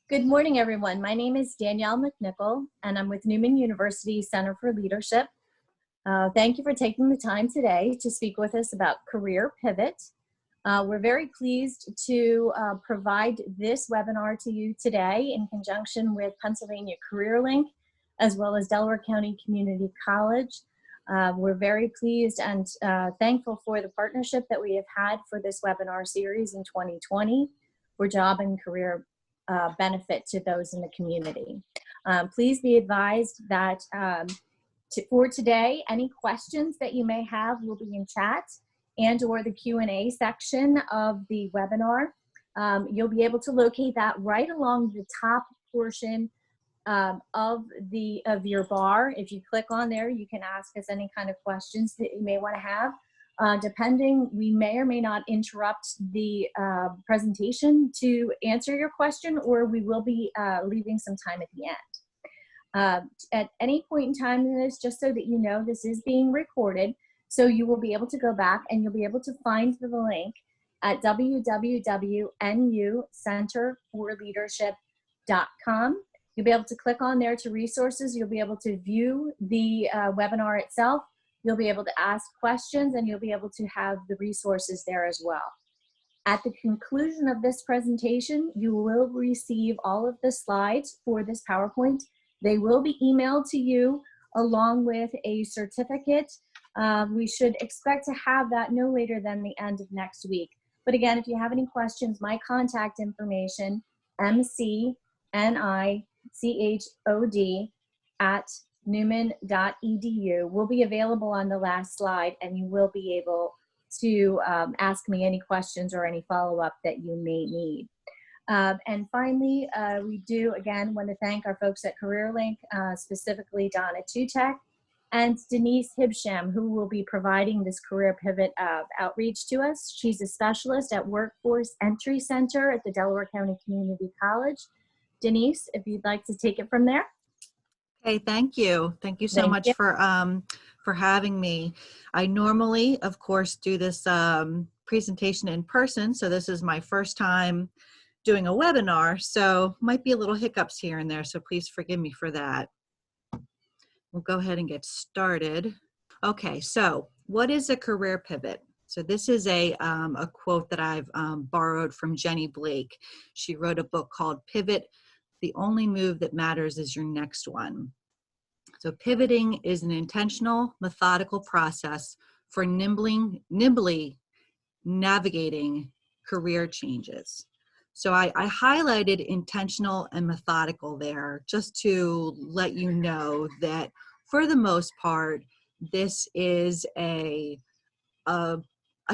Good morning, everyone. My name is Danielle McNichol, and I'm with Neumann University Center for Leadership. Thank you for taking the time today to speak with us about Career Pivot. We're very pleased to provide this webinar to you today in conjunction with Pennsylvania Career Link, as well as Delaware County Community College. We're very pleased and thankful for the partnership that we have had for this webinar series in 2020 for job and career benefit to those in the community. Please be advised that for today, any questions that you may have will be in chat and or the Q&A section of the webinar. You'll be able to locate that right along the top portion of your bar. If you click on there, you can ask us any kind of questions that you may want to have. Depending, we may or may not interrupt the presentation to answer your question, or we will be leaving some time at the end. At any point in time in this, just so that you know, this is being recorded, so you will be able to go back and you'll be able to find the link at www.nucenterforleadership.com. You'll be able to click on there to resources. You'll be able to view the webinar itself. You'll be able to ask questions, and you'll be able to have the resources there as well. At the conclusion of this presentation, you will receive all of the slides for this PowerPoint. They will be emailed to you along with a certificate. We should expect to have that no later than the end of next week. But again, if you have any questions, my contact information, mcnichod@neumann.edu, will be available on the last slide, and you will be able to ask me any questions or any follow-up that you may need. And finally, we do again want to thank our folks at Career Link, specifically Donna Tutak and Denise Hibshman, who will be providing this Career Pivot outreach to us. She's a specialist at Workforce Entry Center at the Delaware County Community College. Denise, if you'd like to take it from there. Hey, thank you. Thank you so much for having me. I normally, of course, do this presentation in person, so this is my first time doing a webinar, so might be a little hiccups here and there, so please forgive me for that. We'll go ahead and get started. Okay, so what is a career pivot? So this is a quote that I've borrowed from Jenny Blake. She wrote a book called Pivot. The only move that matters is your next one. So pivoting is an intentional, methodical process for nimbly navigating career changes. So I highlighted intentional and methodical there just to let you know that for the most part, this is a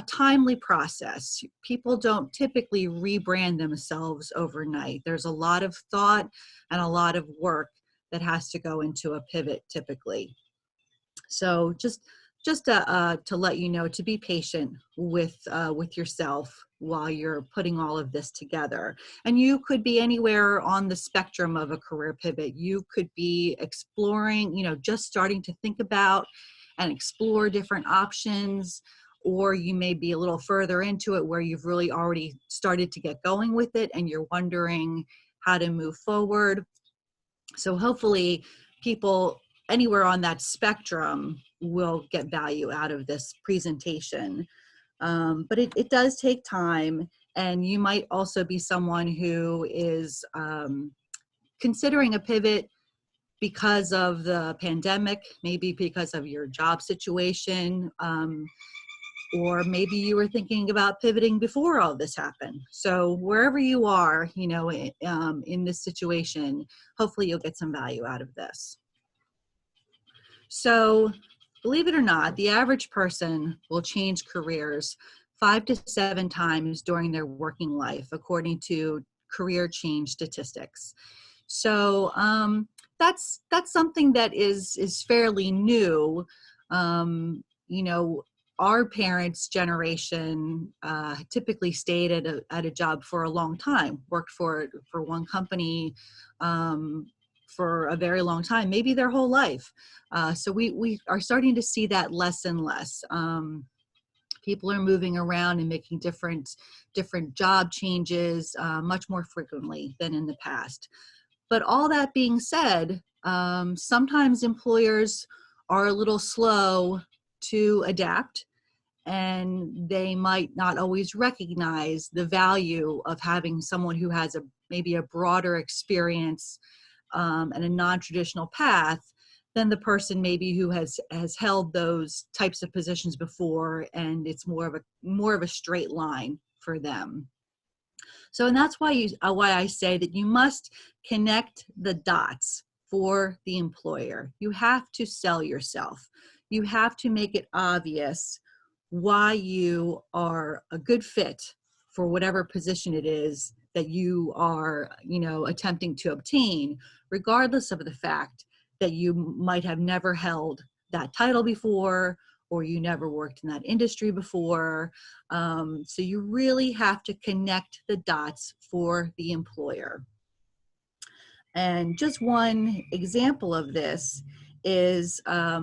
timely process. People don't typically rebrand themselves overnight. There's a lot of thought and a lot of work that has to go into a pivot typically. So just to let you know, to be patient with yourself while you're putting all of this together. And you could be anywhere on the spectrum of a career pivot. You could be exploring, just starting to think about and explore different options, or you may be a little further into it where you've really already started to get going with it and you're wondering how to move forward. So hopefully people anywhere on that spectrum will get value out of this presentation. But it does take time, and you might also be someone who is considering a pivot because of the pandemic, maybe because of your job situation, or maybe you were thinking about pivoting before all this happened. So wherever you are, in this situation, hopefully you'll get some value out of this. So believe it or not, the average person will change careers 5 to 7 times during their working life, according to career change statistics. So that's something that is fairly new. Our parents' generation typically stayed at a job for a long time, worked for one company for a very long time, maybe their whole life. So we are starting to see that less and less. People are moving around and making different job changes much more frequently than in the past. But all that being said, sometimes employers are a little slow to adapt, and they might not always recognize the value of having someone who has maybe a broader experience and a non-traditional path than the person maybe who has held those types of positions before, and it's more of a straight line for them. So, and that's why I say that you must connect the dots for the employer. You have to sell yourself. You have to make it obvious why you are a good fit for whatever position it is that you are, attempting to obtain, regardless of the fact that you might have never held that title before, or you never worked in that industry before. So you really have to connect the dots for the employer. And just one example of this is a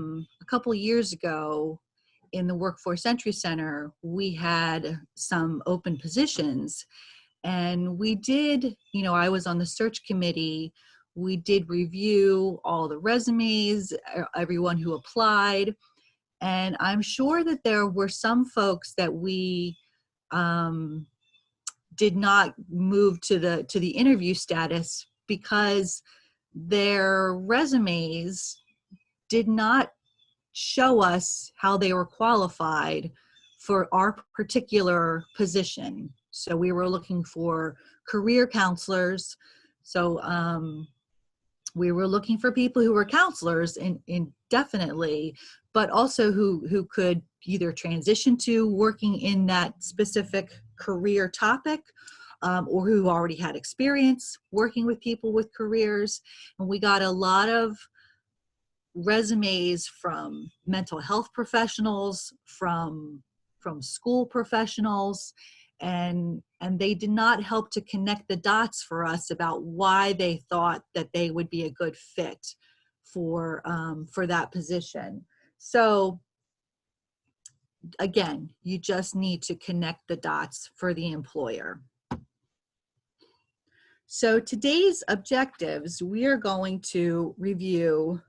couple years ago in the Workforce Entry Center, we had some open positions, and we did, I was on the search committee. We did review all the resumes, everyone who applied, and I'm sure that there were some folks that we did not move to the interview status because their resumes did not show us how they were qualified for our particular position. So we were looking for career counselors. So we were looking for people who were counselors indefinitely, but also who could either transition to working in that specific career topic, or who already had experience working with people with careers. And we got a lot of resumes from mental health professionals, from school professionals, and they did not help to connect the dots for us about why they thought that they would be a good fit for that position. So again, you just need to connect the dots for the employer. So today's objectives, we are going to review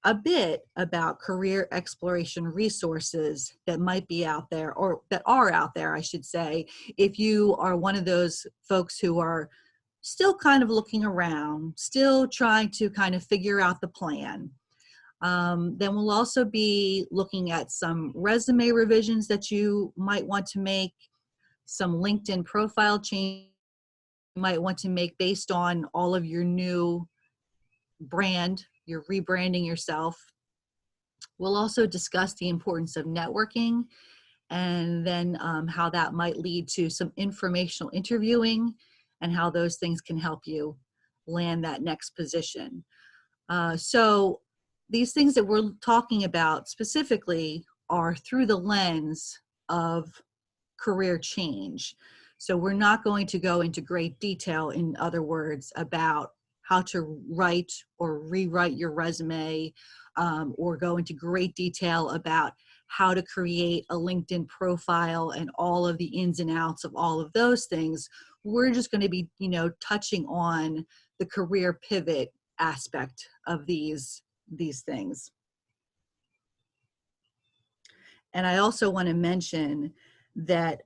a bit about career exploration resources that might be out there, or that are out there, I should say, if you are one of those folks who are still kind of looking around, still trying to kind of figure out the plan. Then we'll also be looking at some resume revisions that you might want to make, some LinkedIn profile change you might want to make based on all of your new brand. You're rebranding yourself. We'll also discuss the importance of networking, and then how that might lead to some informational interviewing and how those things can help you land that next position. So these things that we're talking about specifically are through the lens of career change. So we're not going to go into great detail, in other words, about how to write or rewrite your resume, or go into great detail about how to create a LinkedIn profile and all of the ins and outs of all of those things. We're just going to be, touching on the career pivot aspect of these things. And I also want to mention that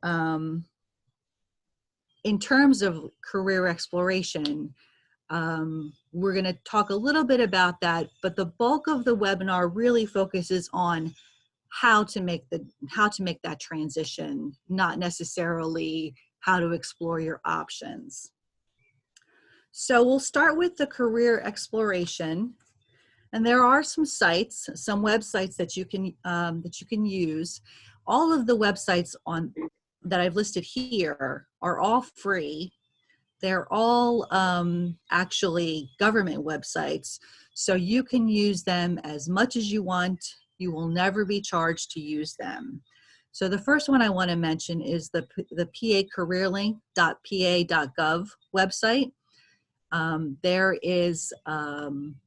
in terms of career exploration, we're going to talk a little bit about that, but the bulk of the webinar really focuses on how to make that transition, not necessarily how to explore your options. So we'll start with the career exploration, and there are some sites, some websites that you can use. All of the websites that I've listed here are all free. They're all actually government websites, so you can use them as much as you want. You will never be charged to use them. So the first one I want to mention is the pacareerlink.pa.gov website. There is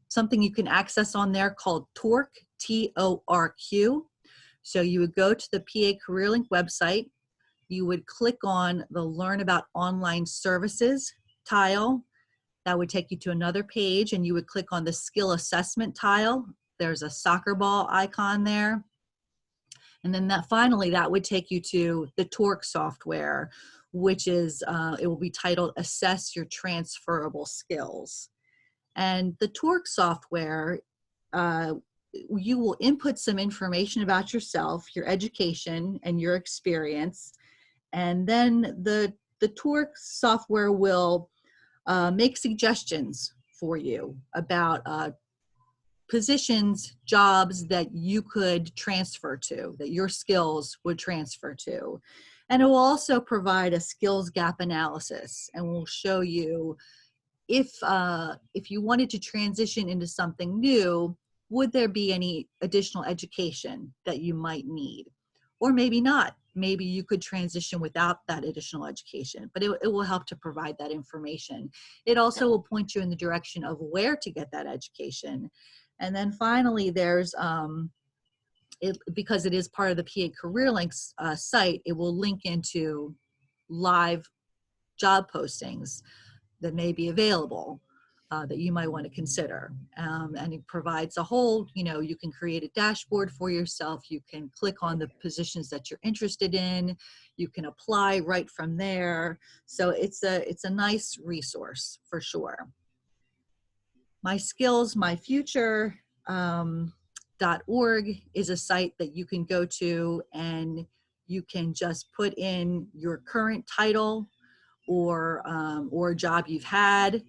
something you can access on there called TORQ, T-O-R-Q. So you would go to the PA CareerLink website, you would click on the Learn About Online Services tile. That would take you to another page, and you would click on the Skill Assessment tile. There's a soccer ball icon there. And then finally, that would take you to the Torque software, which is, it will be titled Assess Your Transferable Skills. And the Torque software, you will input some information about yourself, your education, and your experience. And then the Torque software will make suggestions for you about positions, jobs that you could transfer to, that your skills would transfer to. And it will also provide a skills gap analysis, and will show you if you wanted to transition into something new, would there be any additional education that you might need? Or maybe not. Maybe you could transition without that additional education, but it will help to provide that information. It also will point you in the direction of where to get that education. And then finally, there's, because it is part of the PA CareerLinks site, it will link into live job postings that may be available that you might want to consider. And it provides a whole, you can create a dashboard for yourself. You can click on the positions that you're interested in. You can apply right from there. So it's a nice resource for sure. My Skills, My Future .org is a site that you can go to, and you can just put in your current title or a job you've had,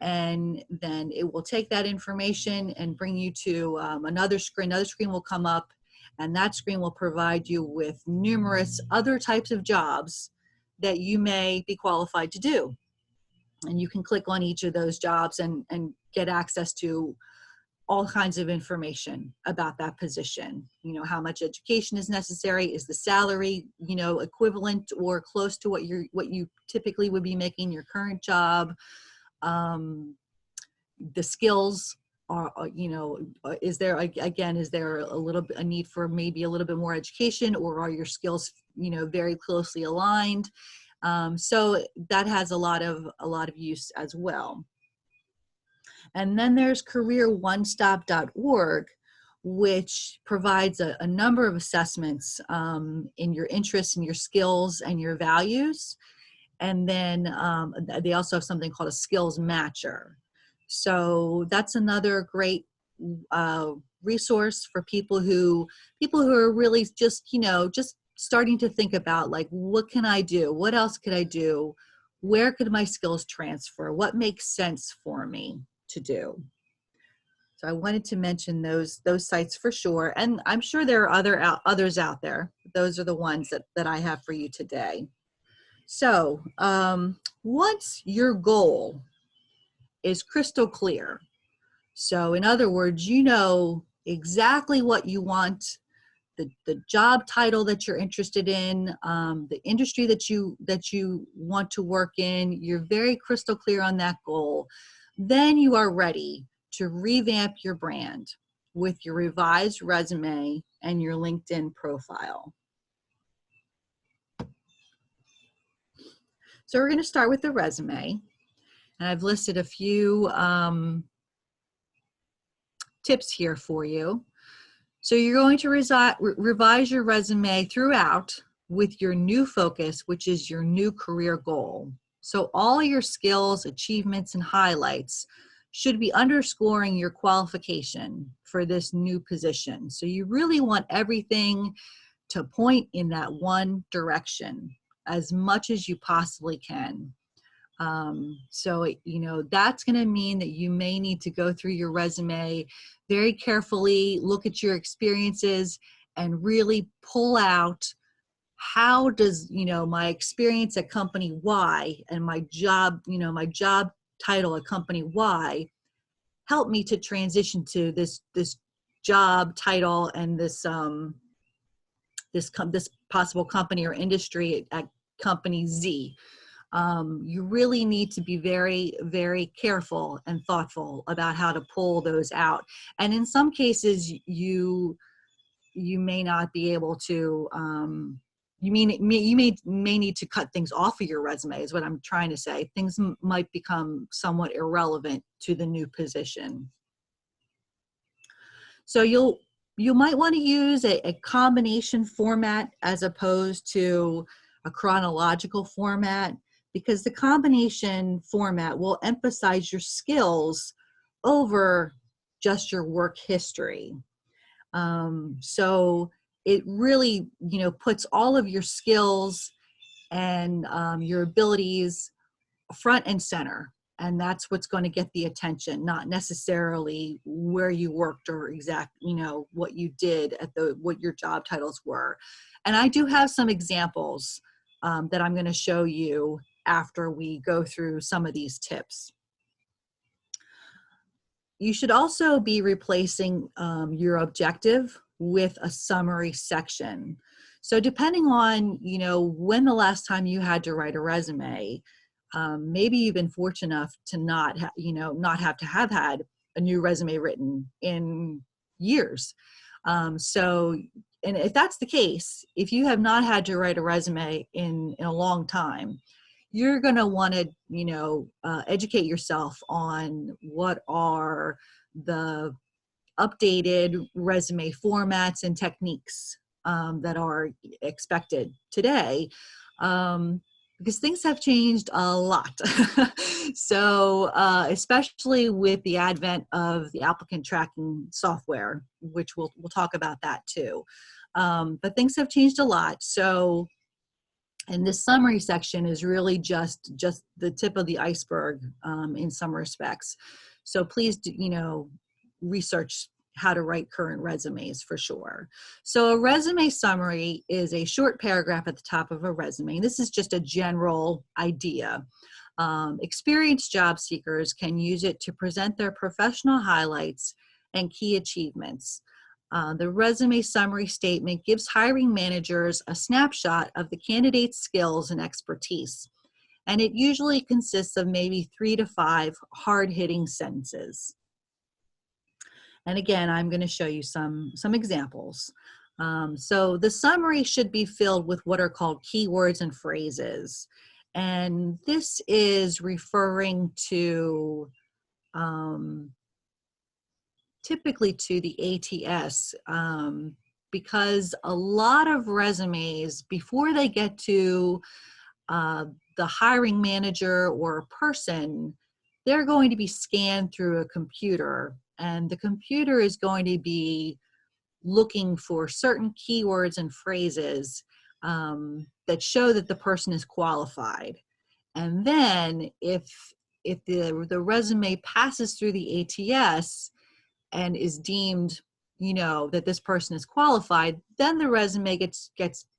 and then it will take that information and bring you to another screen. Another screen will come up, and that screen will provide you with numerous other types of jobs that you may be qualified to do. And you can click on each of those jobs and get access to all kinds of information about that position. How much education is necessary, is the salary, equivalent or close to what you typically would be making your current job. The skills are, is there a need for maybe a little bit more education, or are your skills, very closely aligned? So that has a lot of use as well. And then there's careeronestop.org, which provides a number of assessments in your interests and your skills and your values. And then they also have something called a skills matcher. So that's another great resource for people who are really just starting to think about, like, what can I do? What else could I do? Where could my skills transfer? What makes sense for me to do? So I wanted to mention those sites for sure. And I'm sure there are others out there. Those are the ones that I have for you today. So once your goal is crystal clear, so in other words, you know exactly what you want, the job title that you're interested in, the industry that you want to work in, you're very crystal clear on that goal, then you are ready to revamp your brand with your revised resume and your LinkedIn profile. So we're going to start with the resume, and I've listed a few tips here for you. So you're going to revise your resume throughout with your new focus, which is your new career goal. So all your skills, achievements, and highlights should be underscoring your qualification for this new position. So you really want everything to point in that one direction as much as you possibly can. So, that's going to mean that you may need to go through your resume very carefully, look at your experiences, and really pull out, how does, my experience at company Y and my job title at company Y help me to transition to this job title and this possible company or industry at company Z. You really need to be very, very careful and thoughtful about how to pull those out. And in some cases, you you may not be able to, you may need to cut things off of your resume is what I'm trying to say. Things might become somewhat irrelevant to the new position. So you might want to use a combination format as opposed to a chronological format, because the combination format will emphasize your skills over just your work history. So it really, puts all of your skills and your abilities front and center. And that's what's going to get the attention, not necessarily where you worked or what you did what your job titles were. And I do have some examples that I'm going to show you after we go through some of these tips. You should also be replacing your objective with a summary section. So depending on, when the last time you had to write a resume, maybe you've been fortunate enough to not have to have had a new resume written in years. And if that's the case, if you have not had to write a resume in a long time, you're going to want to, educate yourself on what are the updated resume formats and techniques that are expected today, because things have changed a lot. So especially with the advent of the applicant tracking software, which we'll talk about that too. But things have changed a lot. So, and this summary section is really just the tip of the iceberg in some respects. So please, research how to write current resumes for sure. So a resume summary is a short paragraph at the top of a resume. This is just a general idea. Experienced job seekers can use it to present their professional highlights and key achievements. The resume summary statement gives hiring managers a snapshot of the candidate's skills and expertise, and it usually consists of maybe 3 to 5 hard-hitting sentences. And again, I'm going to show you some examples. So the summary should be filled with what are called keywords and phrases, and this is referring to typically to the ATS, because a lot of resumes, before they get to the hiring manager or person, they're going to be scanned through a computer, and the computer is going to be looking for certain keywords and phrases that show that the person is qualified. And then if the resume passes through the ATS and is deemed, that this person is qualified, then the resume gets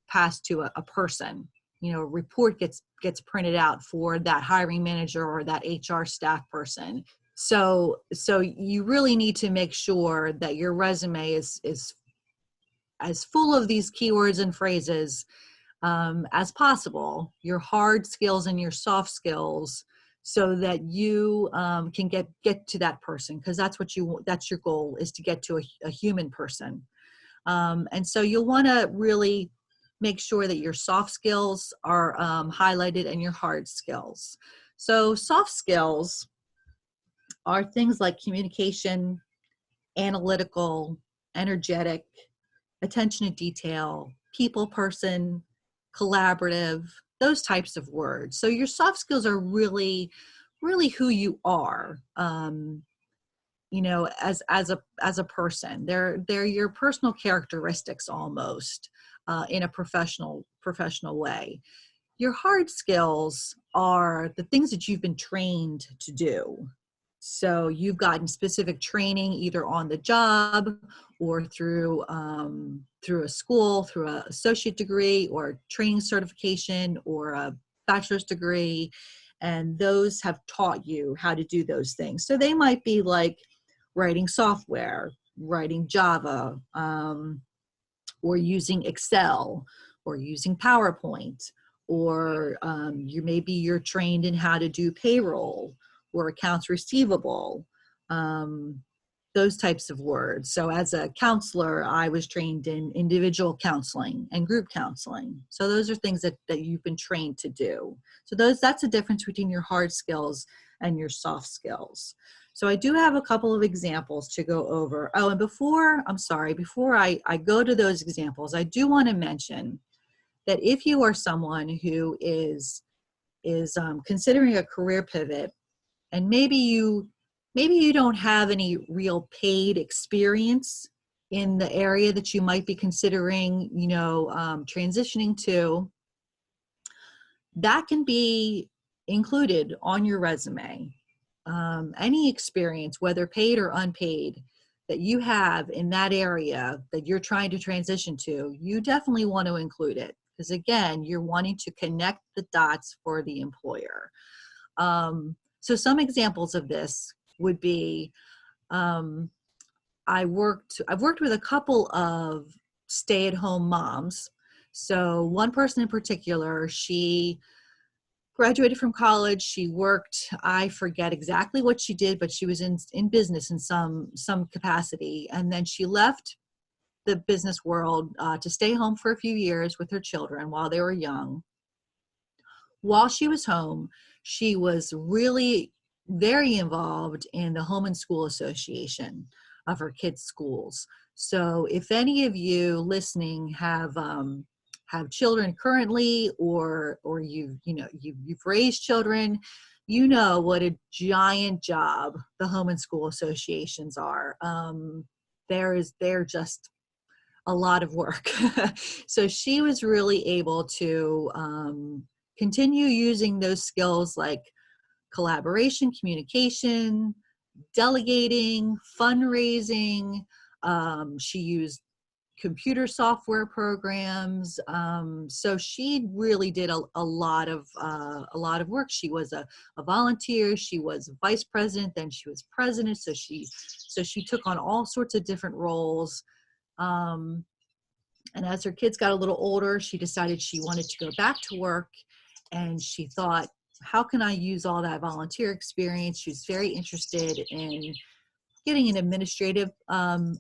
passed to a person. A report gets printed out for that hiring manager or that HR staff person. So you really need to make sure that your resume is as full of these keywords and phrases as possible, your hard skills and your soft skills, so that you can get to that person, because that's your goal, is to get to a human person. And so you'll want to really make sure that your soft skills are highlighted and your hard skills. So soft skills are things like communication, analytical, energetic, attention to detail, people person, collaborative, those types of words. So your soft skills are really who you are, as a person. They're your personal characteristics almost, in a professional way. Your hard skills are the things that you've been trained to do. So you've gotten specific training either on the job or through a school, through an associate degree or training certification or a bachelor's degree, and those have taught you how to do those things. So they might be like writing software, writing Java, or using Excel, or using PowerPoint, or you're trained in how to do payroll or accounts receivable, those types of words. So as a counselor, I was trained in individual counseling and group counseling. So those are things that you've been trained to do. So that's the difference between your hard skills and your soft skills. So I do have a couple of examples to go over. Oh, and before I go to those examples, I do want to mention that if you are someone who is considering a career pivot, and maybe you don't have any real paid experience in the area that you might be considering, transitioning to, that can be included on your resume. Any experience, whether paid or unpaid, that you have in that area that you're trying to transition to, you definitely want to include it. Because again, you're wanting to connect the dots for the employer. So some examples of this would be, I've worked with a couple of stay-at-home moms. So one person in particular, she graduated from college. She worked, I forget exactly what she did, but she was in business in some capacity. And then she left the business world to stay home for a few years with her children while they were young. While she was home, she was really very involved in the Home and School Association of her kids' schools. So if any of you listening have children currently, or you've raised children, you know what a giant job the Home and School Associations are. They're just a lot of work. So she was really able to continue using those skills like collaboration, communication, delegating, fundraising. She used computer software programs. So she really did a lot of work. She was a volunteer. She was vice president. Then she was president. So she took on all sorts of different roles. And as her kids got a little older, she decided she wanted to go back to work. And she thought, how can I use all that volunteer experience? She was very interested in getting an administrative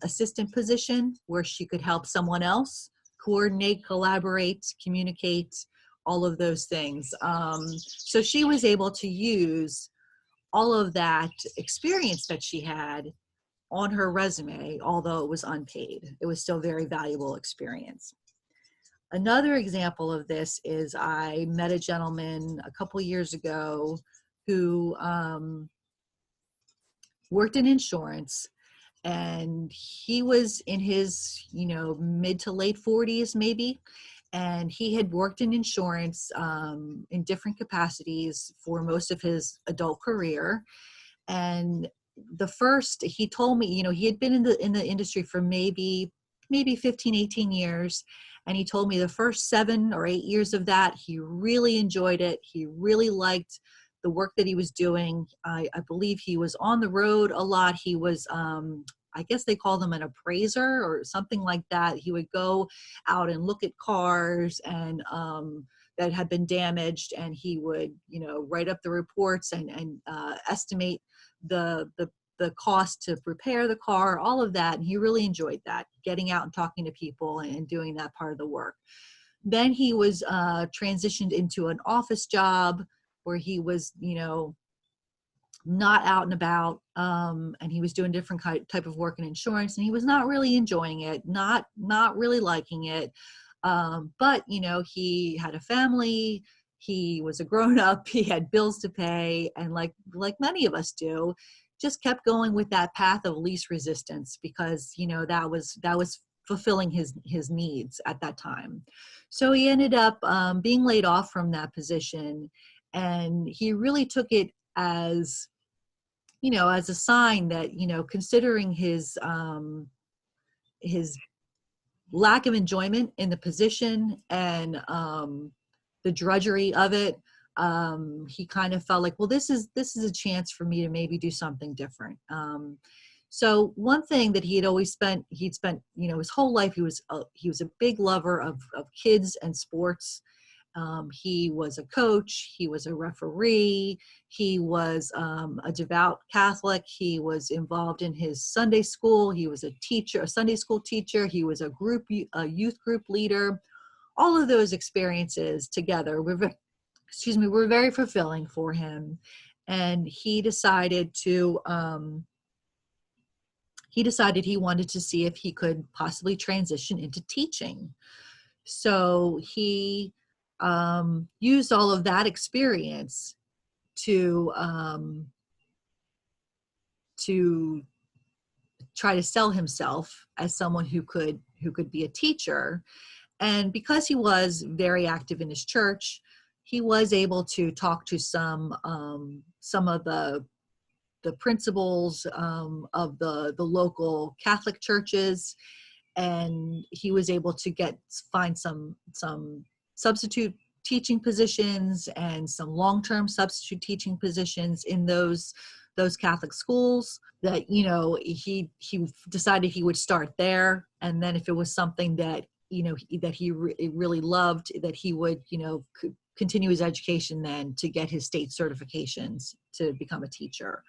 assistant position where she could help someone else coordinate, collaborate, communicate, all of those things. So she was able to use all of that experience that she had on her resume, although it was unpaid. It was still very valuable experience. Another example of this is I met a gentleman a couple years ago who worked in insurance, and he was in his mid to late 40s maybe, and he had worked in insurance in different capacities for most of his adult career. And he told me, he had been in the industry for maybe 15, 18 years. And he told me the first 7 or 8 years of that, he really enjoyed it. He really liked the work that he was doing. I believe he was on the road a lot. He was, I guess they call them an appraiser or something like that. He would go out and look at cars and that had been damaged, and he would, write up the reports and estimate the cost to repair the car, all of that. And he really enjoyed that, getting out and talking to people and doing that part of the work. Then he was transitioned into an office job where he was, not out and about, and he was doing different type of work in insurance, and he was not really enjoying it, not really liking it. But, he had a family, he was a grown up, he had bills to pay, and like many of us do, just kept going with that path of least resistance because, that was fulfilling his needs at that time. So he ended up being laid off from that position, and he really took it as, as a sign that, considering his lack of enjoyment in the position and the drudgery of it, he kind of felt like, well, this is a chance for me to maybe do something different. So one thing that he'd spent, his whole life, he was a big lover of kids and sports. He was a coach, he was a referee, he was a devout Catholic, he was involved in his Sunday school, he was a teacher, a Sunday school teacher, he was a youth group leader. All of those experiences together were very fulfilling for him. And he decided he wanted to see if he could possibly transition into teaching. So he used all of that experience to try to sell himself as someone who could be a teacher. And because he was very active in his church, he was able to talk to some of the principals of the local Catholic churches, and he was able to find some substitute teaching positions and some long-term substitute teaching positions in those Catholic schools. That he decided he would start there, and then if it was something that that he really loved, that he would continue his education then to get his state certifications to become a teacher.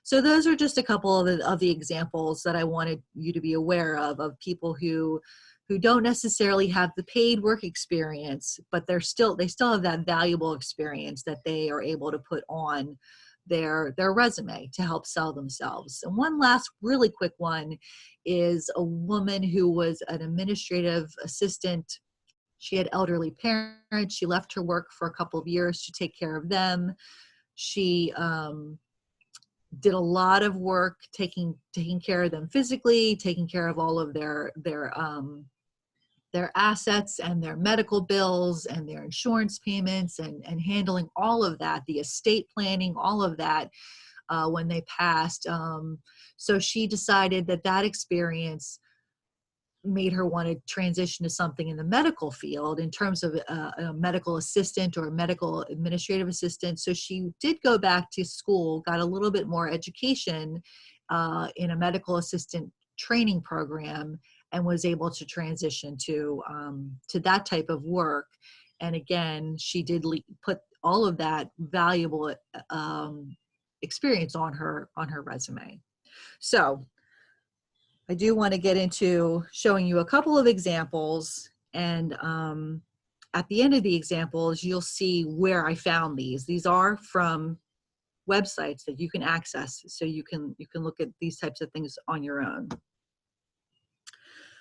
So those are just a couple of the examples that I wanted you to be aware of people who don't necessarily have the paid work experience, but they still have that valuable experience that they are able to put on their resume to help sell themselves. And one last really quick one is a woman who was an administrative assistant. She had elderly parents. She left her work for a couple of years to take care of them. She did a lot of work taking care of them physically, taking care of all of their assets and their medical bills and their insurance payments and handling all of that, the estate planning, all of that when they passed. So she decided that experience made her want to transition to something in the medical field in terms of a medical assistant or a medical administrative assistant. So she did go back to school, got a little bit more education in a medical assistant training program, and was able to transition to that type of work. And again, she did put all of that valuable experience on her resume. So I do want to get into showing you a couple of examples, and at the end of the examples, you'll see where I found these. These are from websites that you can access, so you can look at these types of things on your own.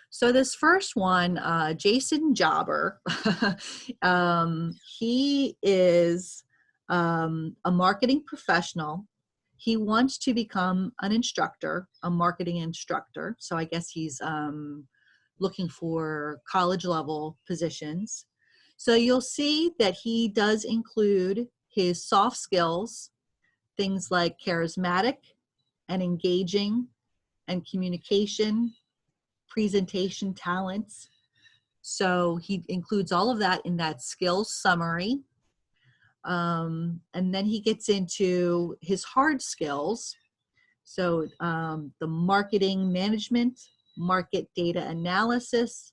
So this first one, Jason Jobber, he is a marketing professional. He wants to become an instructor, a marketing instructor. So I guess he's looking for college level positions. So you'll see that he does include his soft skills, things like charismatic and engaging and communication, presentation talents. So he includes all of that in that skills summary. And then he gets into his hard skills. So the marketing management, market data analysis,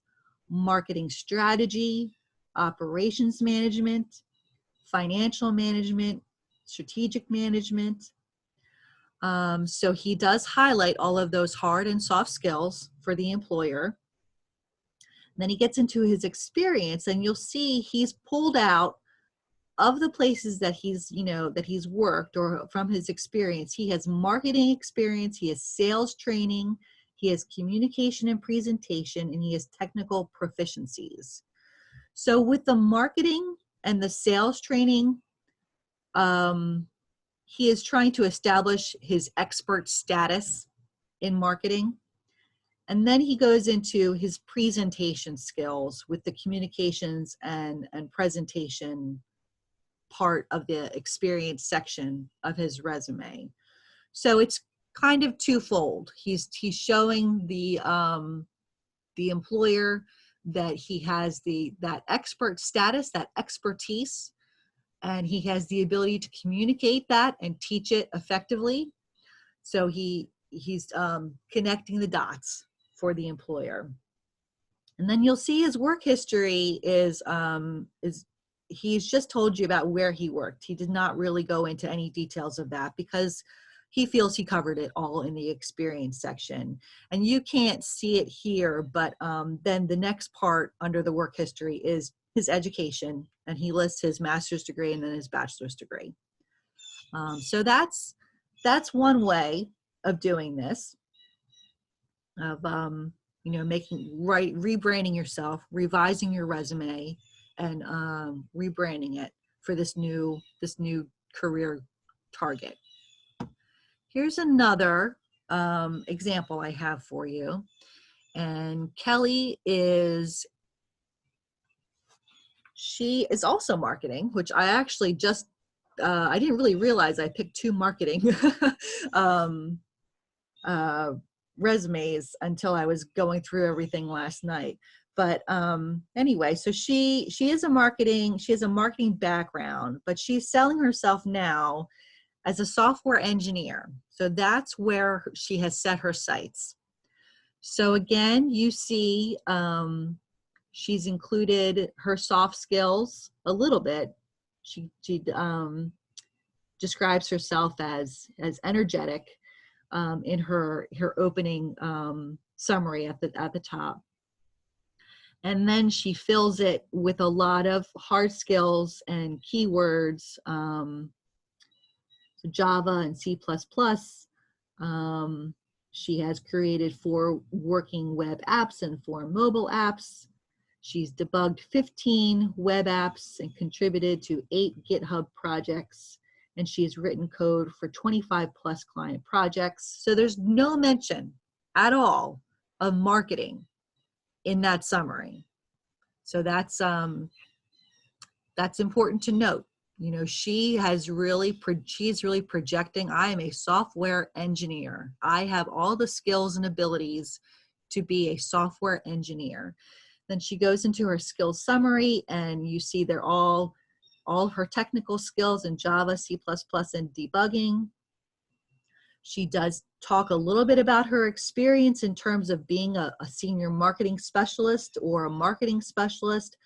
marketing strategy, operations management, financial management, strategic management. So he does highlight all of those hard and soft skills for the employer. And then he gets into his experience, and you'll see he's pulled out of the places that he's worked, or from his experience. He has marketing experience, he has sales training, he has communication and presentation, and he has technical proficiencies. So with the marketing and the sales training, he is trying to establish his expert status in marketing. And then he goes into his presentation skills with the communications and presentation part of the experience section of his resume. So it's kind of twofold. He's showing the employer that he has that expert status, that expertise, and he has the ability to communicate that and teach it effectively. So he's connecting the dots for the employer. And then you'll see his work history is he's just told you about where he worked. He did not really go into any details of that because he feels he covered it all in the experience section. And you can't see it here, but then the next part under the work history is his education, and he lists his master's degree and then his bachelor's degree. So that's one way of doing this, of rebranding yourself, revising your resume, and rebranding it for this new career target. Here's another example I have for you, and Kelly she is also marketing, which I actually just I didn't really realize I picked two marketing resumes until I was going through everything last night. But anyway, so she has a marketing background, but she's selling herself now as a software engineer. So that's where she has set her sights. So again, you see she's included her soft skills a little bit. She describes herself as energetic in her opening summary at the top. And then she fills it with a lot of hard skills and keywords, so Java and C++. She has created 4 working web apps and 4 mobile apps. She's debugged 15 web apps and contributed to 8 GitHub projects. And she's written code for 25 plus client projects. So there's no mention at all of marketing in that summary. So that's important to note. She's really projecting, I am a software engineer. I have all the skills and abilities to be a software engineer. Then she goes into her skills summary, and you see they're all her technical skills in Java, C++, and debugging. She does talk a little bit about her experience in terms of being a senior marketing specialist or a marketing specialist.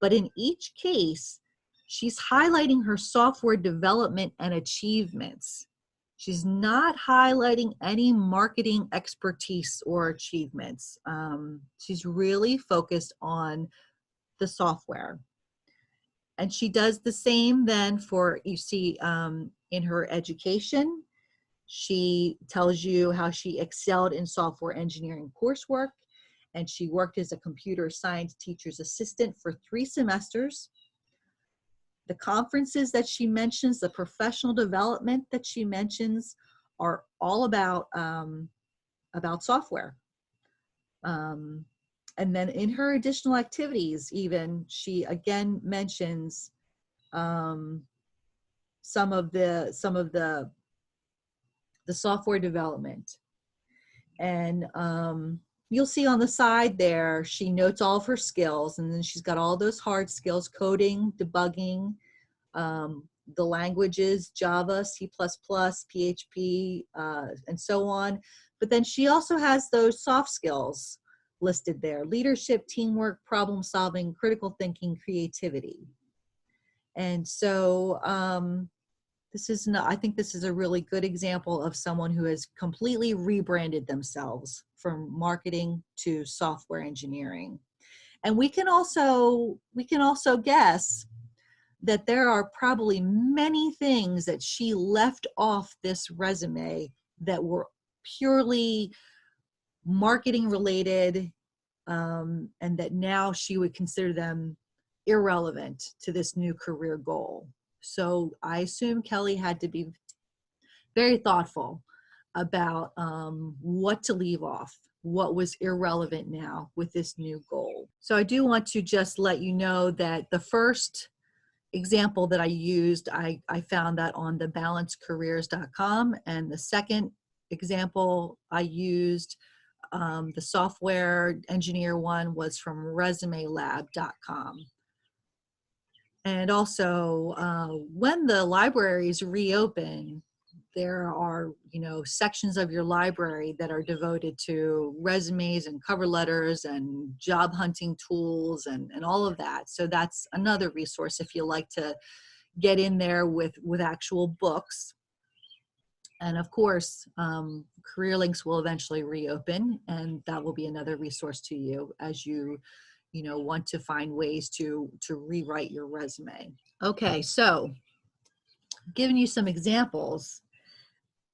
But in each case, she's highlighting her software development and achievements. She's not highlighting any marketing expertise or achievements. She's really focused on the software. And she does the same then for, you see, in her education. She tells you how she excelled in software engineering coursework, and she worked as a computer science teacher's assistant for 3 semesters. The conferences that she mentions, the professional development that she mentions, are all about software. And then in her additional activities, even, she again mentions some of the software development. And you'll see on the side there, she notes all of her skills, and then she's got all those hard skills: coding, debugging, the languages, Java, C++, PHP, and so on. But then she also has those soft skills listed there: leadership, teamwork, problem solving, critical thinking, creativity. And so I think this is a really good example of someone who has completely rebranded themselves from marketing to software engineering. And we can also guess that there are probably many things that she left off this resume that were purely marketing related, and that now she would consider them irrelevant to this new career goal. So I assume Kelly had to be very thoughtful about what to leave off, what was irrelevant now with this new goal. So I do want to just let you know that the first example that I used, I found that on the balancecareers.com, and the second example I used, the software engineer one, was from resumelab.com. And also, when the libraries reopen, there are, sections of your library that are devoted to resumes and cover letters and job hunting tools and all of that. So that's another resource if you like to get in there with actual books. And of course, Career Links will eventually reopen, and that will be another resource to you as you want to find ways to rewrite your resume. Okay, so giving you some examples,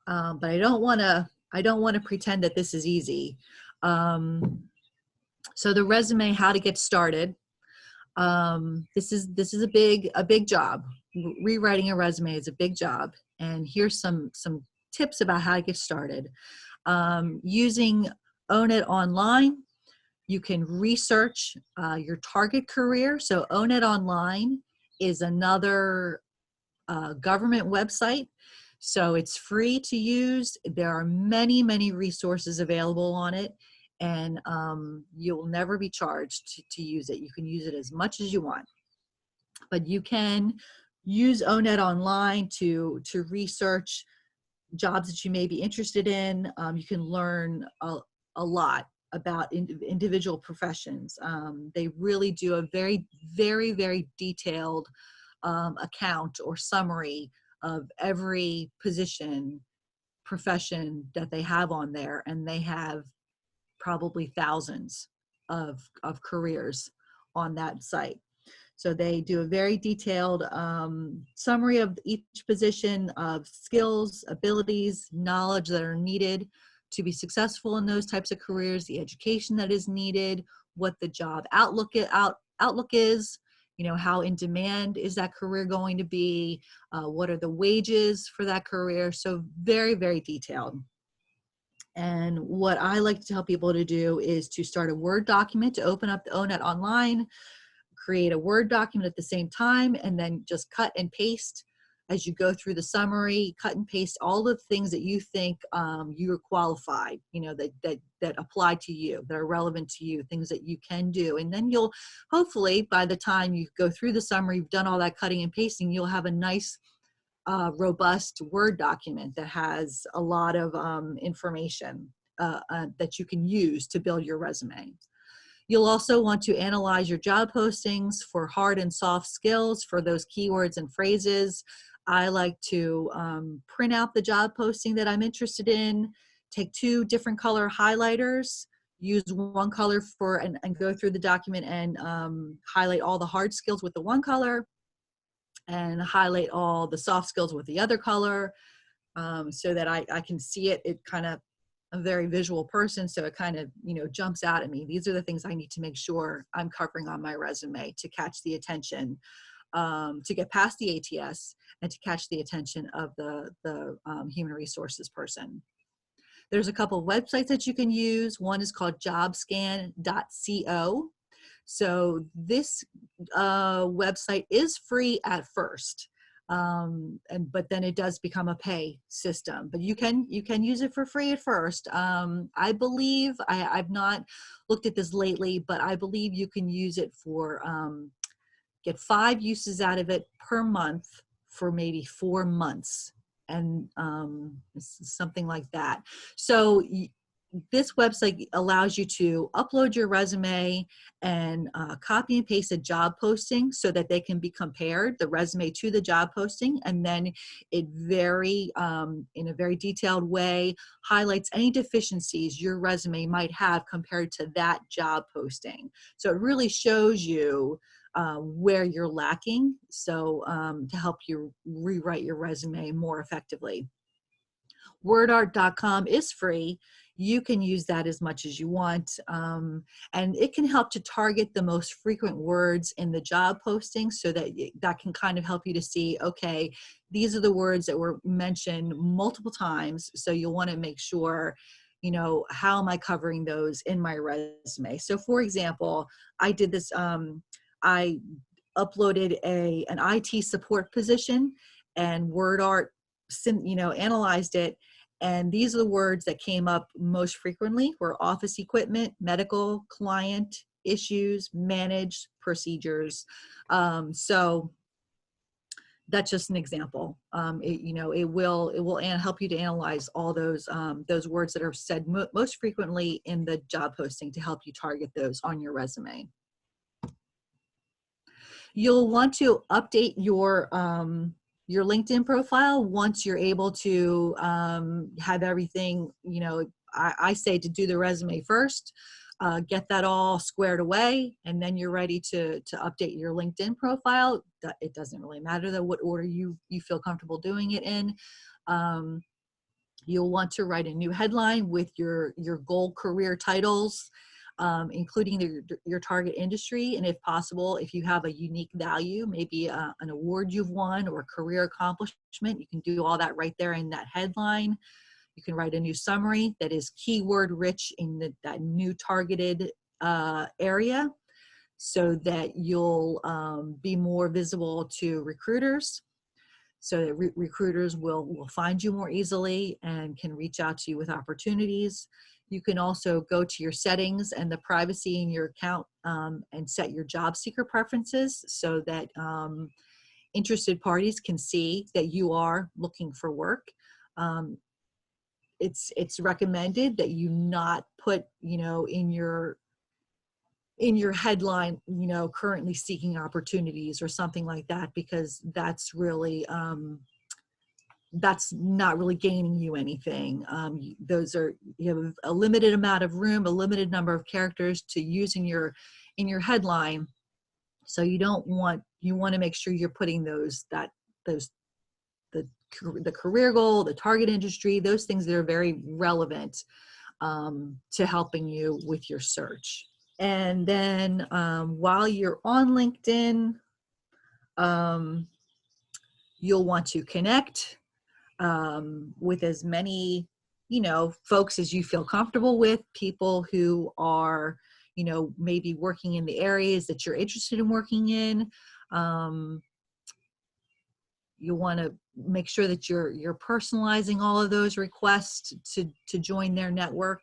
but I don't want to pretend that this is easy. So the resume, how to get started. This is a big job. Rewriting a resume is a big job, and here's some tips about how to get started. Using Own It Online, you can research your target career. So Own It Online is another government website. So it's free to use. There are many, many resources available on it, and you'll never be charged to use it. You can use it as much as you want. But you can use Own It Online to research jobs that you may be interested in. You can learn a lot about individual professions. They really do a very, very, very detailed account or summary of every profession that they have on there, and they have probably thousands of careers on that site. So they do a very detailed summary of each position, of skills, abilities, knowledge that are needed to be successful in those types of careers, the education that is needed, what the job outlook is, how in demand is that career going to be, what are the wages for that career. So very, very detailed. And what I like to tell people to do is to start a Word document, to open up the Own It Online, create a Word document at the same time, and then just cut and paste as you go through the summary. Cut and paste all the things that you think you are qualified, that apply to you, that are relevant to you, things that you can do. And then you'll hopefully, by the time you go through the summary, you've done all that cutting and pasting, you'll have a nice robust Word document that has a lot of information that you can use to build your resume. You'll also want to analyze your job postings for hard and soft skills, for those keywords and phrases. I like to print out the job posting that I'm interested in, take 2 different color highlighters, use one color and go through the document and highlight all the hard skills with the one color and highlight all the soft skills with the other color, so that I can see it. It kind of, I'm a very visual person, so it kind of, jumps out at me. These are the things I need to make sure I'm covering on my resume to catch the attention, to get past the ATS and to catch the attention of the human resources person. There's a couple of websites that you can use. One is called jobscan.co. So this website is free at first, but then it does become a pay system. But you can use it for free at first. I believe, I've not looked at this lately, but I believe you can use it for get 5 uses out of it per month for maybe 4 months, and something like that. So this website allows you to upload your resume and copy and paste a job posting so that they can be compared, the resume to the job posting, and then it in a very detailed way highlights any deficiencies your resume might have compared to that job posting. So it really shows you where you're lacking, so to help you rewrite your resume more effectively. WordArt.com is free. You can use that as much as you want, and it can help to target the most frequent words in the job posting, so that that can kind of help you to see, okay, these are the words that were mentioned multiple times, so you'll want to make sure, how am I covering those in my resume. So for example, I did this, I uploaded an IT support position, and WordArt analyzed it. And these are the words that came up most frequently were office equipment, medical, client, issues, managed, procedures. So that's just an example. It will help you to analyze all those words that are said most frequently in the job posting to help you target those on your resume. You'll want to update your LinkedIn profile once you're able to have everything, I say to do the resume first, get that all squared away, and then you're ready to update your LinkedIn profile. It doesn't really matter though what order you feel comfortable doing it in. You'll want to write a new headline with your goal career titles, including your target industry, and if possible, if you have a unique value, maybe an award you've won or career accomplishment, you can do all that right there in that headline. You can write a new summary that is keyword rich in that new targeted area, so that you'll be more visible to recruiters, so that recruiters will find you more easily and can reach out to you with opportunities. You can also go to your settings and the privacy in your account and set your job seeker preferences so that interested parties can see that you are looking for work. It's recommended that you not put, in your headline, currently seeking opportunities or something like that, because that's really, that's not really gaining you anything. You have a limited amount of room, a limited number of characters to use in your headline. So you want to make sure you're putting the career goal, the target industry, those things that are very relevant to helping you with your search. And then while you're on LinkedIn, you'll want to connect with as many, folks as you feel comfortable with, people who are, maybe working in the areas that you're interested in working in. You'll want to make sure that you're personalizing all of those requests to join their network.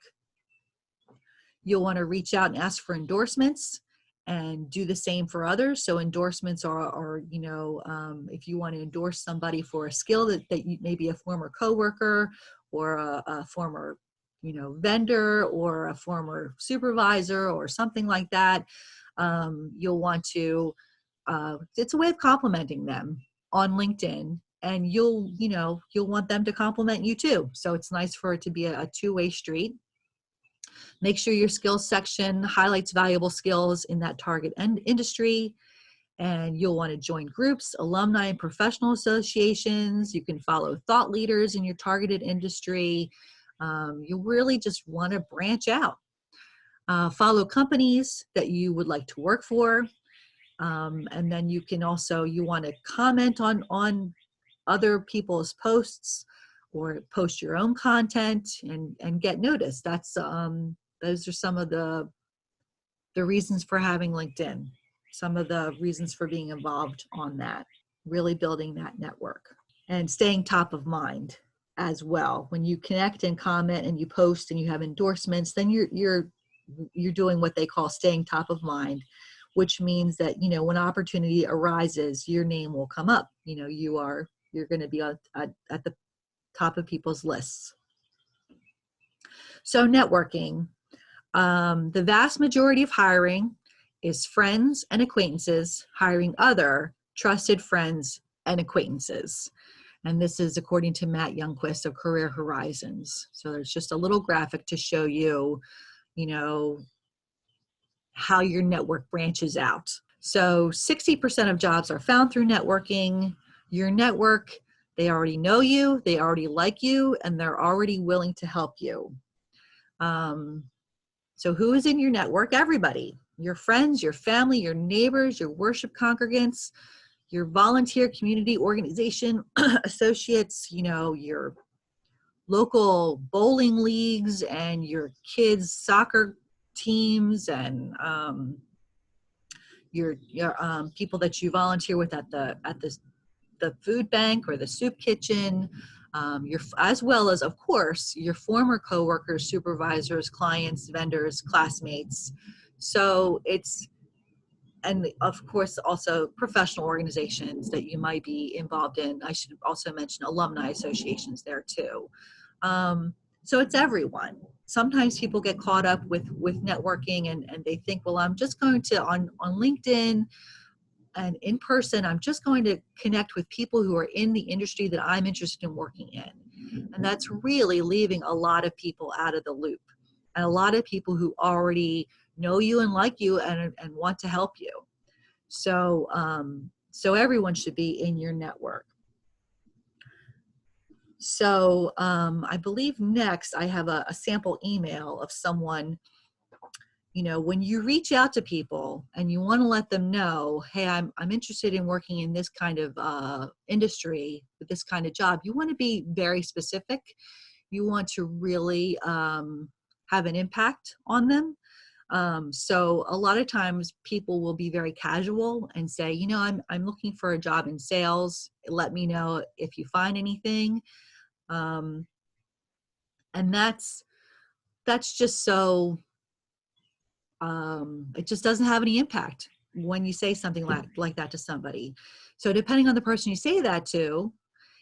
You'll want to reach out and ask for endorsements and do the same for others. So endorsements are if you want to endorse somebody for a skill that you may be a former coworker or a former, vendor or a former supervisor or something like that, you'll want to, it's a way of complimenting them on LinkedIn, and you'll want them to compliment you too. So it's nice for it to be a two-way street. Make sure your skills section highlights valuable skills in that target industry, and you'll want to join groups, alumni and professional associations. You can follow thought leaders in your targeted industry. You really just want to branch out. Follow companies that you would like to work for. And then you want to comment on other people's posts or post your own content and get noticed. Those are some of the reasons for having LinkedIn, some of the reasons for being involved on that, really building that network and staying top of mind as well. When you connect and comment and you post and you have endorsements, then you're doing what they call staying top of mind, which means that, when opportunity arises, your name will come up. You're going to be at the top of people's lists. So networking, the vast majority of hiring is friends and acquaintances hiring other trusted friends and acquaintances. And this is according to Matt Youngquist of Career Horizons. So there's just a little graphic to show you, how your network branches out. So 60% of jobs are found through networking. Your network, they already know you, they already like you, and they're already willing to help you. So who is in your network? Everybody. Your friends, your family, your neighbors, your worship congregants, your volunteer community organization associates, your local bowling leagues and your kids' soccer teams, and your people that you volunteer with at the food bank or the soup kitchen, as well as, of course, your former coworkers, supervisors, clients, vendors, classmates. So it's and of course, also professional organizations that you might be involved in. I should also mention alumni associations there too. So it's everyone. Sometimes people get caught up with networking and they think, well, I'm just going to on LinkedIn and in person, I'm just going to connect with people who are in the industry that I'm interested in working in. And that's really leaving a lot of people out of the loop, and a lot of people who already know you and like you and want to help you. So, so everyone should be in your network. So I believe next I have a sample email of someone. You know, when you reach out to people and you want to let them know, hey, I'm interested in working in this kind of industry with this kind of job, you want to be very specific. You want to really have an impact on them. So a lot of times people will be very casual and say, you know, I'm looking for a job in sales. Let me know if you find anything. And that's just so, it just doesn't have any impact when you say something like that to somebody. So depending on the person you say that to,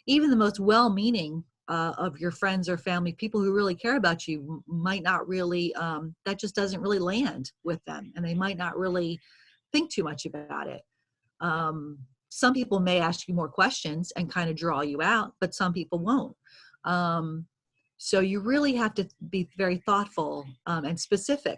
even the most well-meaning of your friends or family, people who really care about you, might not really, that just doesn't really land with them, and they might not really think too much about it. Some people may ask you more questions and kind of draw you out, but some people won't. So you really have to be very thoughtful and specific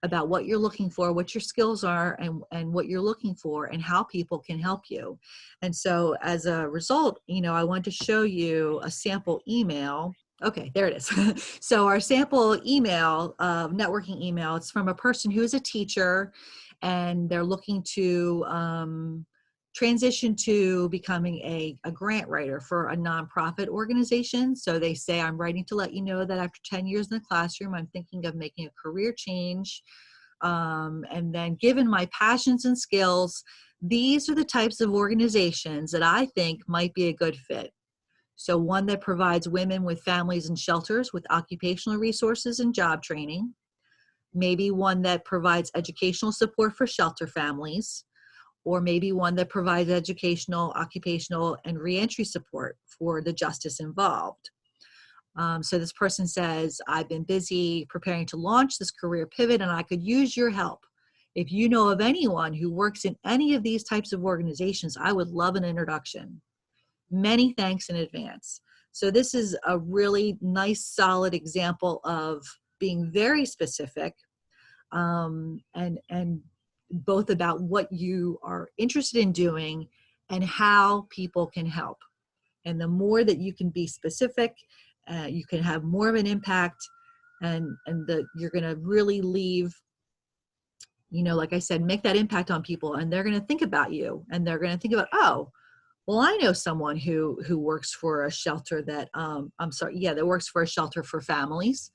about what you're looking for, what your skills are, and what you're looking for, and how people can help you. And so as a result, you know, I want to show you a sample email. Okay, there it is. So our sample email, networking email, it's from a person who is a teacher, and they're looking to transition to becoming a grant writer for a nonprofit organization. So they say, I'm writing to let you know that after 10 years in the classroom, I'm thinking of making a career change. And then given my passions and skills, these are the types of organizations that I think might be a good fit. So one that provides women with families and shelters with occupational resources and job training. Maybe one that provides educational support for shelter families, or maybe one that provides educational, occupational, and reentry support for the justice involved. So this person says, I've been busy preparing to launch this career pivot, and I could use your help. If you know of anyone who works in any of these types of organizations, I would love an introduction. Many thanks in advance. So this is a really nice, solid example of being very specific, and both about what you are interested in doing and how people can help. And the more that you can be specific, you can have more of an impact, and you're going to really leave, you know, like I said, make that impact on people, and they're going to think about you, and they're going to think about, oh, well, I know someone who works for a shelter that, that works for a shelter for families.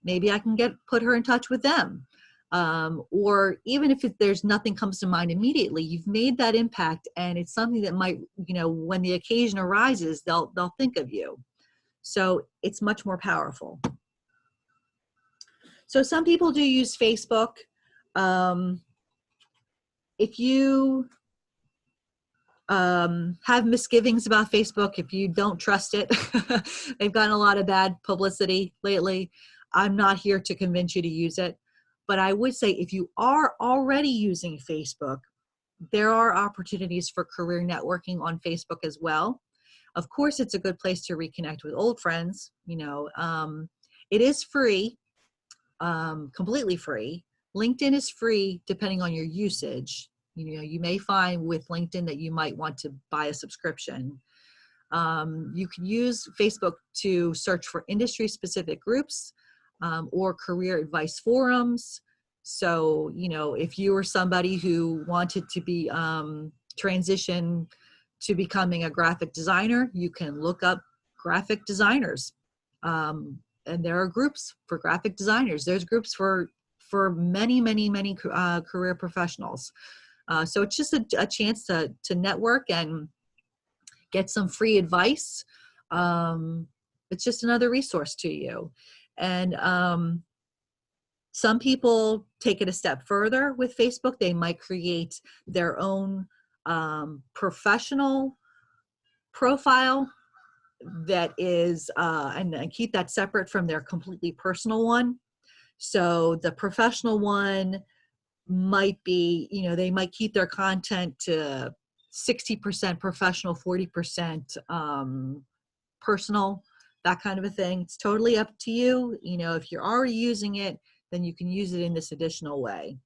Maybe I can put her in touch with them. Or even if there's nothing comes to mind immediately, you've made that impact, and it's something that might, you know, when the occasion arises, they'll think of you. So it's much more powerful. So some people do use Facebook. If you have misgivings about Facebook, if you don't trust it, they've gotten a lot of bad publicity lately. I'm not here to convince you to use it. But I would say if you are already using Facebook, there are opportunities for career networking on Facebook as well. Of course, it's a good place to reconnect with old friends. You know, it is free, completely free. LinkedIn is free depending on your usage. You know, you may find with LinkedIn that you might want to buy a subscription. You can use Facebook to search for industry-specific groups, or career advice forums. So, you know, if you were somebody who wanted to be transition to becoming a graphic designer, you can look up graphic designers. And there are groups for graphic designers. There's groups for many career professionals. So it's just a chance to network and get some free advice. It's just another resource to you. And Some people take it a step further with Facebook. They might create their own professional profile that is, and keep that separate from their completely personal one. So the professional one might be, they might keep their content to 60% professional, 40% personal, that kind of a thing. It's totally up to you. If you're already using it, then you can use it in this additional way.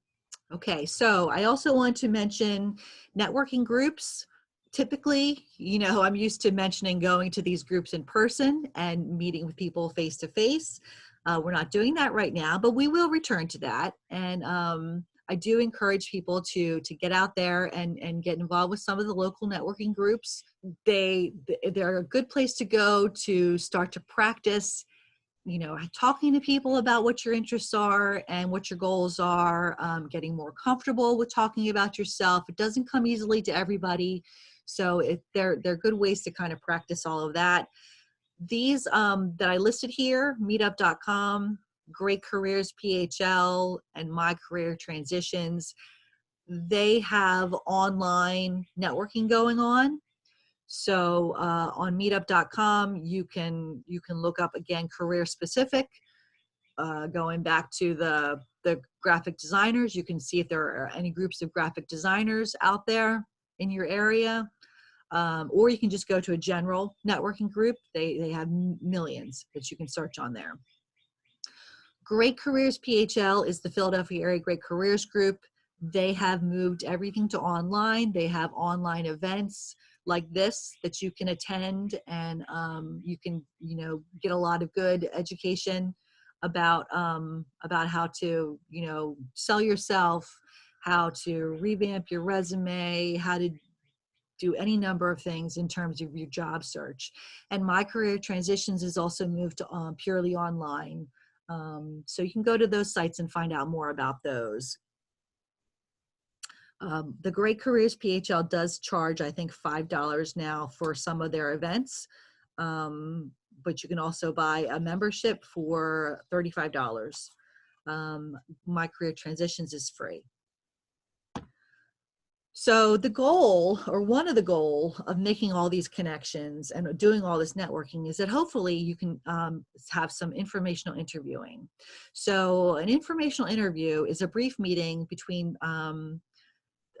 Okay, so I also want to mention networking groups. Typically, I'm used to mentioning going to these groups in person and meeting with people face to face. We're not doing that right now, but we will return to that. And I do encourage people to get out there and get involved with some of the local networking groups. They're a good place to go to start to practice, talking to people about what your interests are and what your goals are, getting more comfortable with talking about yourself. It doesn't come easily to everybody. So they're good ways to kind of practice all of that. These that I listed here, meetup.com, Great Careers PHL, and My Career Transitions, they have online networking going on. So on meetup.com, you can look up, again, career specific. Going back to the graphic designers, you can see if there are any groups of graphic designers out there in your area. Or you can just go to a general networking group. They have millions that you can search on there. Great Careers PHL is the Philadelphia Area Great Careers Group. They have moved everything to online. They have online events like this that you can attend, and you can get a lot of good education about how to sell yourself, how to revamp your resume, how to do any number of things in terms of your job search. And My Career Transitions is also moved to purely online. So you can go to those sites and find out more about those. The Great Careers PHL does charge, I think, $5 now for some of their events, but you can also buy a membership for $35. My Career Transitions is free. So the goal, or one of the goal of making all these connections and doing all this networking, is that hopefully you can have some informational interviewing. So an informational interview is a brief meeting between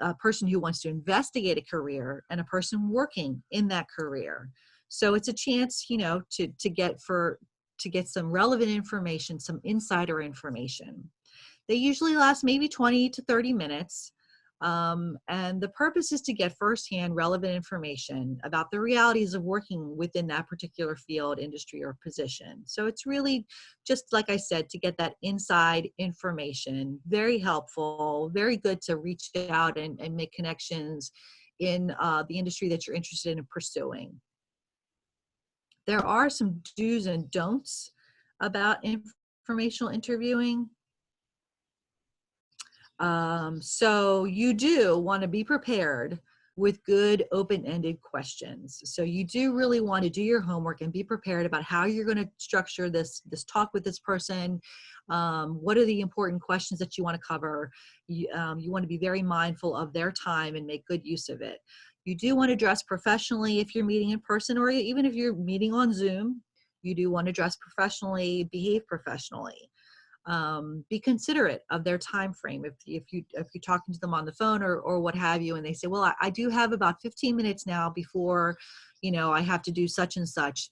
a person who wants to investigate a career and a person working in that career. So it's a chance, to get some relevant information, some insider information. They usually last maybe 20 to 30 minutes. And the purpose is to get firsthand relevant information about the realities of working within that particular field, industry, or position. So it's really just, like I said, to get that inside information. Very helpful, very good to reach out and make connections in the industry that you're interested in pursuing. There are some do's and don'ts about informational interviewing. So you do want to be prepared with good open-ended questions. So you do really want to do your homework and be prepared about how you're going to structure this talk with this person. What are the important questions that you want to cover? You want to be very mindful of their time and make good use of it. You do want to dress professionally if you're meeting in person, or even if you're meeting on Zoom. You do want to dress professionally, behave professionally. Be considerate of their time frame. If you're talking to them on the phone or what have you, and they say, well, I do have about 15 minutes now before, I have to do such and such.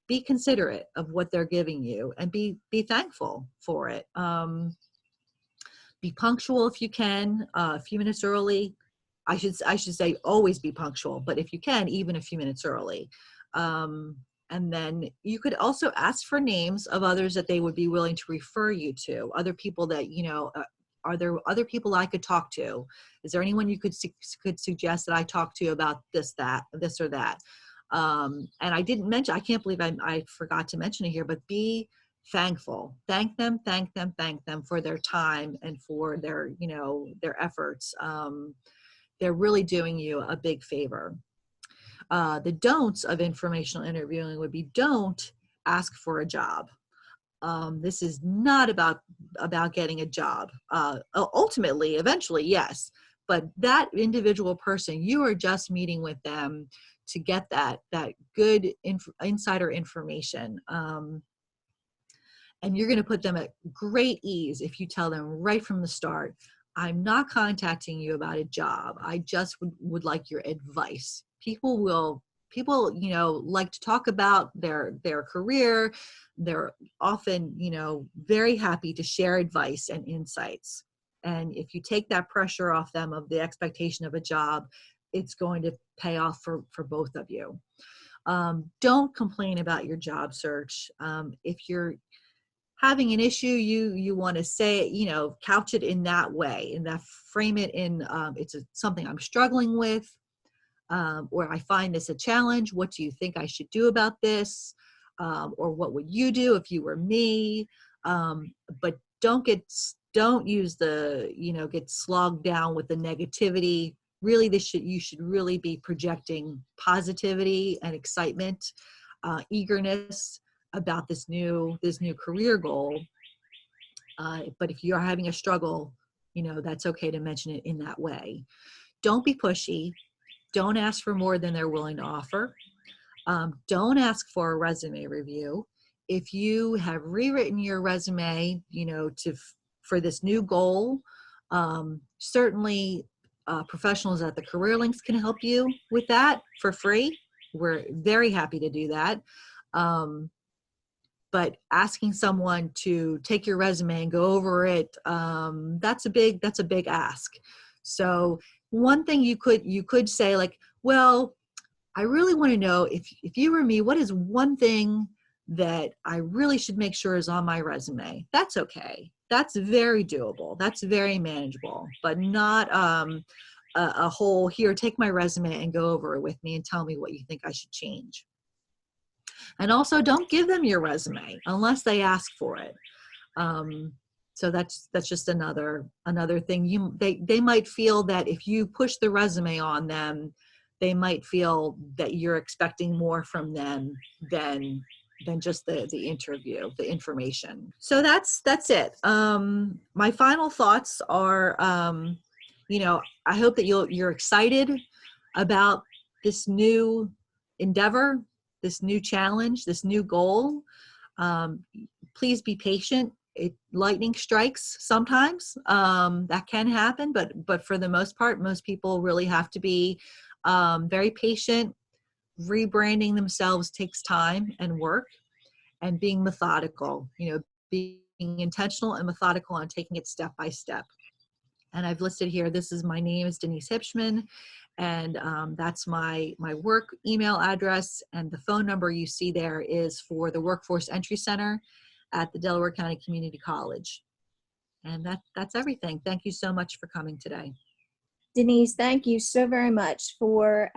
Be considerate of what they're giving you and be thankful for it. Be punctual if you can, a few minutes early. I should say always be punctual, but if you can, even a few minutes early. And then you could also ask for names of others that they would be willing to refer you to, other people that, are there other people I could talk to? Is there anyone you could suggest that I talk to about this or that? And I didn't mention, I can't believe I forgot to mention it here, but be thankful. Thank them for their time and for their, their efforts. They're really doing you a big favor. The don'ts of informational interviewing would be, don't ask for a job. This is not about getting a job. Ultimately, eventually, yes, but that individual person, you are just meeting with them to get that good insider information. And you're going to put them at great ease if you tell them right from the start, I'm not contacting you about a job. I just would like your advice. People, like to talk about their career. They're often, very happy to share advice and insights. And if you take that pressure off them of the expectation of a job, it's going to pay off for both of you. Don't complain about your job search. If you're having an issue, you want to say it, couch it in that way, and that frame it in, something I'm struggling with, or I find this a challenge. What do you think I should do about this? Or what would you do if you were me? But don't use get slogged down with the negativity. Really, you should really be projecting positivity and excitement, eagerness about this new career goal. But if you're having a struggle, that's okay to mention it in that way. Don't be pushy. Don't ask for more than they're willing to offer. Don't ask for a resume review. If you have rewritten your resume, for this new goal, certainly professionals at the Career Links can help you with that for free. We're very happy to do that. But asking someone to take your resume and go over it, that's a big ask. So one thing you could say, like, well, I really want to know, if you were me, what is one thing that I really should make sure is on my resume? That's okay. That's very doable. That's very manageable, but not a whole, here, take my resume and go over it with me and tell me what you think I should change. And also, don't give them your resume unless they ask for it. So that's just another thing. They might feel that if you push the resume on them, they might feel that you're expecting more from them than just the interview, the information. So that's it. My final thoughts are, I hope that you're excited about this new endeavor, this new challenge, this new goal. Please be patient. Lightning strikes sometimes. That can happen, but for the most part, most people really have to be very patient. Rebranding themselves takes time and work, and being methodical, being intentional and methodical on taking it step by step. And I've listed here, my name is Denise Hibshman, and that's my work email address, and the phone number you see there is for the Workforce Entry Center at the Delaware County Community College. And that's everything. Thank you so much for coming today. Denise, thank you so very much for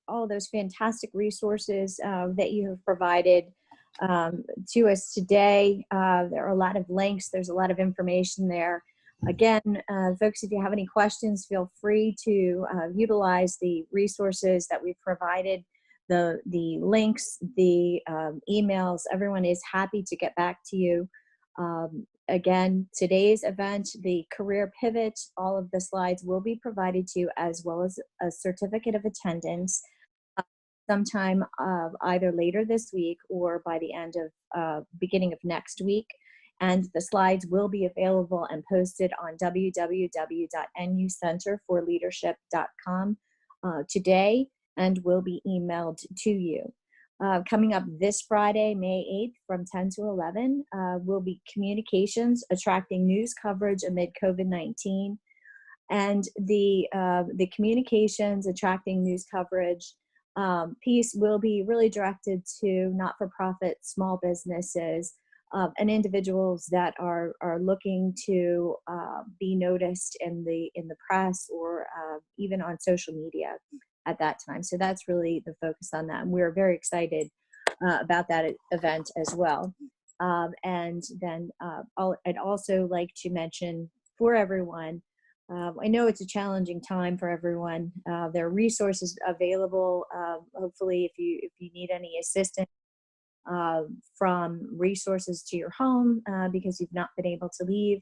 all those fantastic resources that you have provided to us today. There are a lot of links. There's a lot of information there. Again, folks, if you have any questions, feel free to utilize the resources that we've provided, the links, the emails. Everyone is happy to get back to you. Again, today's event, the Career Pivot, all of the slides will be provided to you, as well as a certificate of attendance sometime either later this week or by the end of beginning of next week. And the slides will be available and posted on www.nucenterforleadership.com today, and will be emailed to you. Coming up this Friday, May 8th, from 10 to 11, will be Communications, Attracting News Coverage Amid COVID-19. And the Communications, Attracting News Coverage piece will be really directed to not-for-profit small businesses and individuals that are looking to be noticed in the press or even on social media at that time. So that's really the focus on that. And we're very excited about that event as well. And then I'd also like to mention for everyone, I know it's a challenging time for everyone. There are resources available. Hopefully, if you need any assistance, from resources to your home because you've not been able to leave,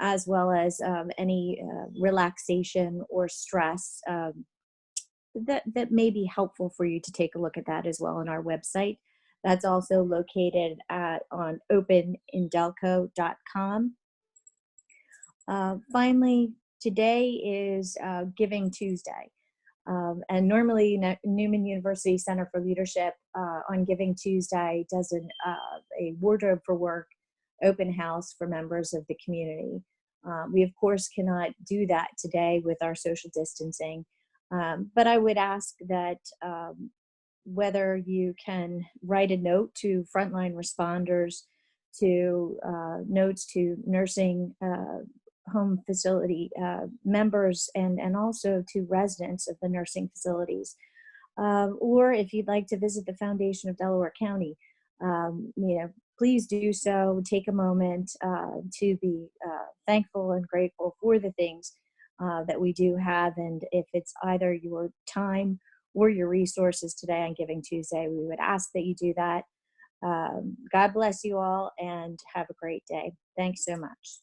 as well as any relaxation or stress that may be helpful for you to take a look at that as well on our website. That's also located on openindelco.com. Finally, today is Giving Tuesday. And normally Neumann University Center for Leadership on Giving Tuesday does a wardrobe for work open house for members of the community. We of course cannot do that today with our social distancing, but I would ask that whether you can write a note to frontline responders, to notes to nursing home facility members, and also to residents of the nursing facilities. Or if you'd like to visit the Foundation of Delaware County, please do so. Take a moment to be thankful and grateful for the things that we do have. And if it's either your time or your resources today on Giving Tuesday, we would ask that you do that. God bless you all and have a great day. Thanks so much.